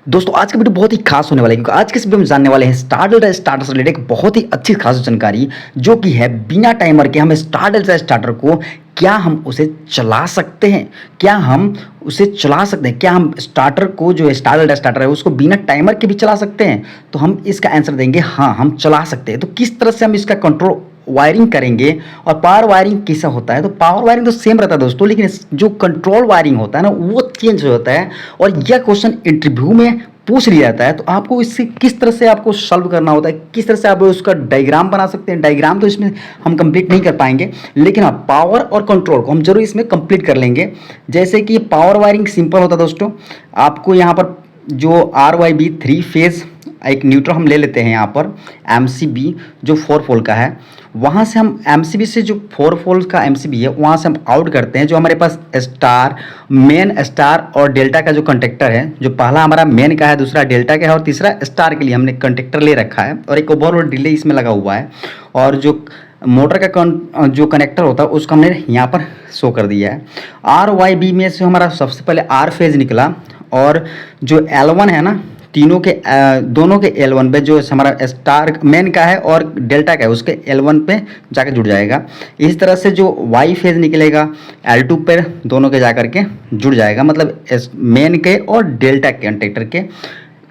दोस्तों आज का वीडियो बहुत ही खास होने वाला है क्योंकि आज के इस वीडियो में जानने वाले हैं स्टार डेल्टा स्टार्टर से रिलेटेड एक बहुत ही अच्छी खास जानकारी जो कि है बिना टाइमर के हम स्टार डेल्टा स्टार्टर को क्या हम उसे चला सकते हैं। क्या हम उसे चला सकते हैं? क्या हम स्टार्टर को जो है स्टार डेल्टा स्टार्टर है उसको बिना टाइमर के भी चला सकते हैं? तो हम इसका आंसर देंगे हाँ, हम चला सकते हैं। तो किस तरह से हम इसका कंट्रोल वायरिंग करेंगे और पावर वायरिंग कैसा होता है? तो पावर वायरिंग तो सेम रहता है दोस्तों, लेकिन जो कंट्रोल वायरिंग होता है ना वो चेंज होता है। और यह क्वेश्चन इंटरव्यू में पूछ लिया जाता है, तो आपको इससे किस तरह से आपको सॉल्व करना होता है, किस तरह से आप उसका डायग्राम बना सकते हैं। डायग्राम तो इसमें हम कंप्लीट नहीं कर पाएंगे, लेकिन हाँ पावर और कंट्रोल को हम जरूर इसमें कंप्लीट कर लेंगे। जैसे कि पावर वायरिंग सिंपल होता है दोस्तों, आपको यहाँ पर जो RYB 3 फेज एक न्यूट्रल हम ले लेते हैं यहाँ पर MCB जो 4 पोल का है, वहाँ से हम MCB से जो 4 पोल का MCB है वहाँ से हम आउट करते हैं। जो हमारे पास स्टार, मेन स्टार और डेल्टा का जो कंडक्टर है, जो पहला हमारा मेन का है, दूसरा डेल्टा का है और तीसरा स्टार के लिए हमने कंडक्टर ले रखा है और एक ओवरऑल डिले इसमें लगा हुआ है। और जो मोटर का जो कनेक्टर होता है उसको हमने यहाँ पर शो कर दिया है। RYB में से हमारा सबसे पहले R फेज निकला और जो L1 है ना, तीनों के दोनों के L1 पे जो हमारा स्टार मेन का है और डेल्टा का है उसके L1 पे जाकर जुड़ जाएगा। इस तरह से जो Y फेज निकलेगा L2 पे दोनों के जाकर के जुड़ जाएगा, मतलब मेन के और डेल्टा के कंडक्टर के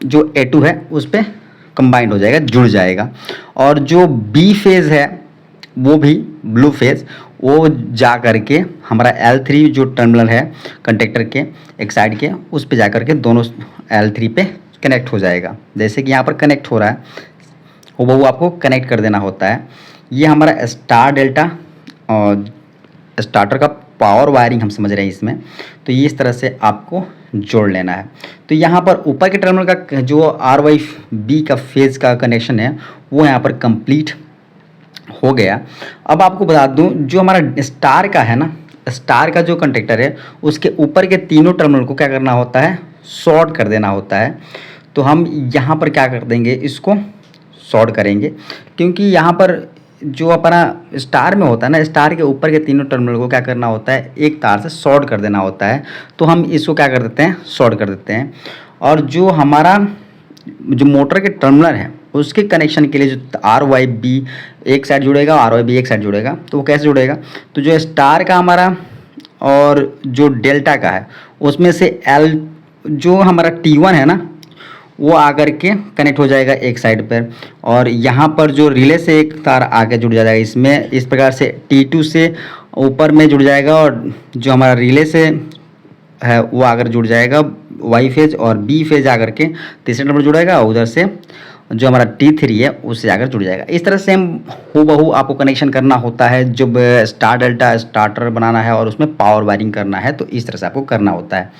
जो A2 है उस पर कंबाइंड हो जाएगा, जुड़ जाएगा। और जो B फेज है वो भी ब्लू फेज वो जा करके हमारा L3 जो टर्मिनल है कंडक्टर के एक साइड के उस पे जा करके दोनों L3 पे कनेक्ट हो जाएगा। जैसे कि यहाँ पर कनेक्ट हो रहा है वो आपको कनेक्ट कर देना होता है। ये हमारा स्टार डेल्टा और स्टार्टर का पावर वायरिंग हम समझ रहे हैं इसमें। तो ये इस तरह से आपको जोड़ लेना है। तो यहाँ पर ऊपर के टर्मिनल का जो RYB का फेज का कनेक्शन है वो यहाँ पर कंप्लीट हो गया। अब आपको बता दूं जो हमारा स्टार का है ना, स्टार का जो कंडक्टर है उसके ऊपर के तीनों टर्मिनल को क्या करना होता है, शॉर्ट कर देना होता है। तो हम यहाँ पर क्या कर देंगे, इसको शॉर्ट करेंगे, क्योंकि यहाँ पर जो अपना स्टार में होता है ना, स्टार के ऊपर के तीनों टर्मिनल को क्या करना होता है, एक तार से शॉर्ट कर देना होता है। तो हम इसको क्या कर देते हैं, शॉर्ट कर देते हैं। और जो हमारा जो मोटर के टर्मिनल है उसके कनेक्शन के लिए जो RYB एक साइड जुड़ेगा और RYB एक साइड जुड़ेगा, तो वो कैसे जुड़ेगा, तो जो स्टार का हमारा और जो डेल्टा का है उसमें से जो हमारा T1 है ना वो आकर के कनेक्ट हो जाएगा एक साइड पर। और यहाँ पर जो रिले से एक तार आगे जुड़ जाएगा इसमें, इस प्रकार से T2 से ऊपर में जुड़ जाएगा और जो हमारा रिले से है वो आकर जुड़ जाएगा Y फेज, और B फेज आकर के तीसरे नंबर जुड़ेगा, उधर से जो हमारा T3 है उससे आकर जुड़ जाएगा। इस तरह से हूबहू आपको कनेक्शन करना होता है जब स्टार डेल्टा स्टार्टर बनाना है और उसमें पावर वायरिंग करना है, तो इस तरह से आपको करना होता है।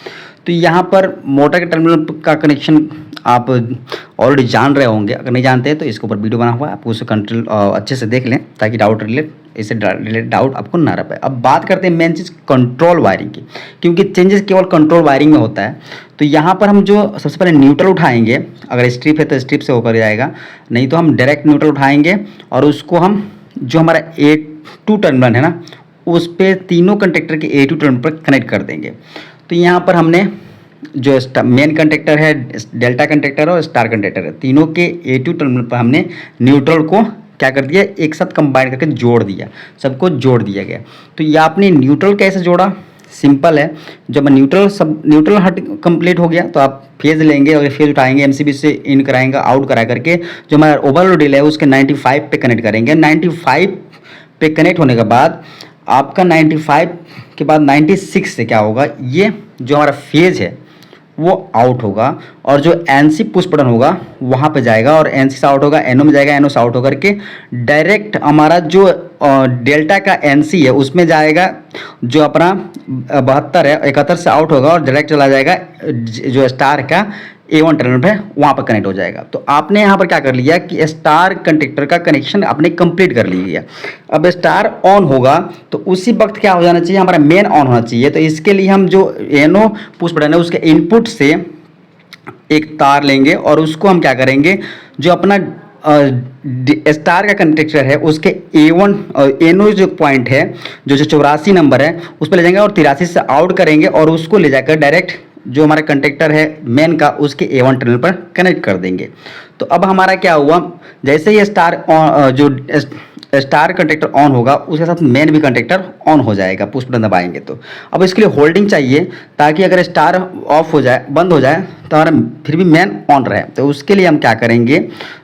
तो यहाँ पर मोटर के टर्मिनल का कनेक्शन आप ऑलरेडी जान रहे होंगे, अगर नहीं जानते हैं तो इसके ऊपर वीडियो बना हुआ है, आपको उसे कंट्रोल अच्छे से देख लें ताकि डाउट रिलेटेड डाउट आपको ना रह पाए। अब बात करते हैं मेन चीज़ कंट्रोल वायरिंग की, क्योंकि चेंजेस केवल कंट्रोल वायरिंग में होता है। तो यहाँ पर हम जो सबसे पहले न्यूट्रल उठाएंगे, अगर स्ट्रिप है तो स्ट्रिप से होकर जाएगा, नहीं तो हम डायरेक्ट न्यूट्रल उठाएंगे और उसको हम जो हमारा A2 टर्मिनल है ना उस पर तीनों कंडक्टर के A2 टर्मिनल पर कनेक्ट कर देंगे। तो यहाँ पर हमने जो मेन कंडक्टर है, डेल्टा कंडक्टर और स्टार कंडक्टर है, तीनों के A2 टर्मिनल पर हमने न्यूट्रल को क्या कर दिया, एक साथ कंबाइन करके जोड़ दिया, सबको जोड़ दिया गया। तो ये आपने न्यूट्रल कैसे जोड़ा, सिंपल है। जब न्यूट्रल हट कंप्लीट हो गया तो आप फेज लेंगे और फेज उठाएंगे, MCB से इन कराएंगे, आउट करा करके जो हमारा ओवरलोड डिले है उसके 95 पे कनेक्ट करेंगे। 95 पे कनेक्ट होने के बाद आपका 95 के बाद 96 से क्या होगा, ये जो हमारा फेज है वो आउट होगा और जो NC पुश बटन होगा वहाँ पे जाएगा और NC से आउट होगा, NO में जाएगा, NO से आउट होकर के डायरेक्ट हमारा जो डेल्टा का NC है उसमें जाएगा, जो अपना 72 है 71 से आउट होगा और डायरेक्ट चला जाएगा जो स्टार का A1 टर्मिनल पे, वहाँ पर कनेक्ट हो जाएगा। तो आपने यहाँ पर क्या कर लिया कि स्टार कंडक्टर का कनेक्शन आपने कंप्लीट कर लिया। अब स्टार ऑन होगा तो उसी वक्त क्या हो जाना चाहिए, हमारा मेन ऑन होना चाहिए। तो इसके लिए हम जो NO पुश बटन है उसके इनपुट से एक तार लेंगे और उसको हम क्या करेंगे, जो अपना स्टार का कंडक्टर है उसके A1 NO जो पॉइंट है जो 84 नंबर है उस पर ले जाएंगे और 83 से आउट करेंगे और उसको ले जाकर डायरेक्ट जो हमारा कंडक्टर है मेन का उसके A1 टर्मिनल पर कनेक्ट कर देंगे। तो अब हमारा क्या हुआ, जैसे ही जो स्टार कंडक्टर ऑन होगा उसके साथ मेन भी कंडक्टर ऑन हो जाएगा, पुश बटन दबाएंगे तो। अब इसके लिए होल्डिंग चाहिए ताकि अगर स्टार ऑफ हो जाए, बंद हो जाए, तो हमारा फिर भी मेन ऑन रहे। तो उसके लिए हम क्या करेंगे,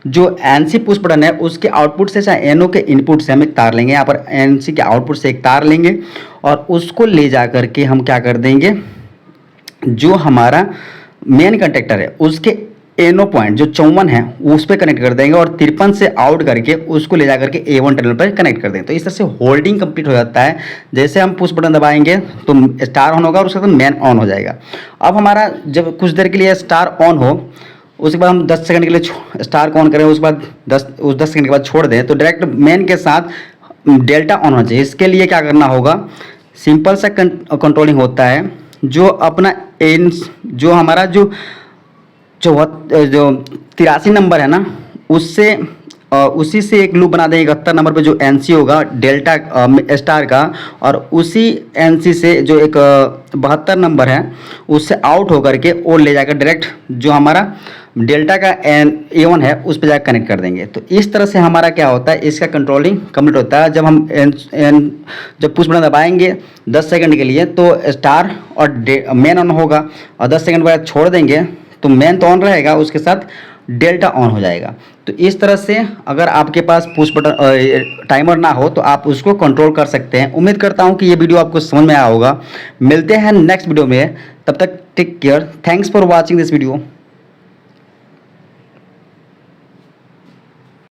जो NC पुश बटन है उसके आउटपुट से चाहे NO के इनपुट से हम एक तार लेंगे, यहाँ पर NC के आउटपुट से एक तार लेंगे और उसको ले जा करके हम क्या कर देंगे, जो हमारा मेन कंडक्टर है उसके NO पॉइंट जो 54 है उस पर कनेक्ट कर देंगे और 53 से आउट करके उसको ले जा करके A1 टर्मिनल पर कनेक्ट कर देंगे। तो इस तरह से होल्डिंग कंप्लीट हो जाता है। जैसे हम पुश बटन दबाएंगे तो स्टार ऑन होगा और उसके बाद मेन ऑन हो जाएगा। अब हमारा जब कुछ देर के लिए स्टार ऑन हो, उसके बाद हम 10 सेकंड के लिए स्टार को ऑन करें, उसके बाद 10 सेकंड के बाद छोड़ दें, तो डायरेक्ट मेन के साथ डेल्टा ऑन होना चाहिए। इसके लिए क्या करना होगा, सिंपल सा कंट्रोलिंग होता है, जो अपना जो हमारा जो 83 नंबर है ना, उससे उसी से एक लूप बना देंगे 71 नंबर पे जो NC होगा डेल्टा स्टार का, और उसी NC से जो एक 72 नंबर है उससे आउट होकर के और ले जाकर डायरेक्ट जो हमारा डेल्टा का A1 है उस पर जाकर कनेक्ट कर देंगे। तो इस तरह से हमारा क्या होता है, इसका कंट्रोलिंग कंप्लीट होता है। जब हम जब पुश बटन दबाएंगे 10 सेकंड के लिए तो स्टार और मेन ऑन होगा, और 10 सेकंड बाद छोड़ देंगे तो मेन तो ऑन रहेगा, उसके साथ डेल्टा ऑन हो जाएगा। तो इस तरह से अगर आपके पास पुश बटन टाइमर ना हो तो आप उसको कंट्रोल कर सकते हैं। उम्मीद करता हूं कि ये वीडियो आपको समझ में आया होगा। मिलते हैं नेक्स्ट वीडियो में, तब तक take care. Thanks for watching this video.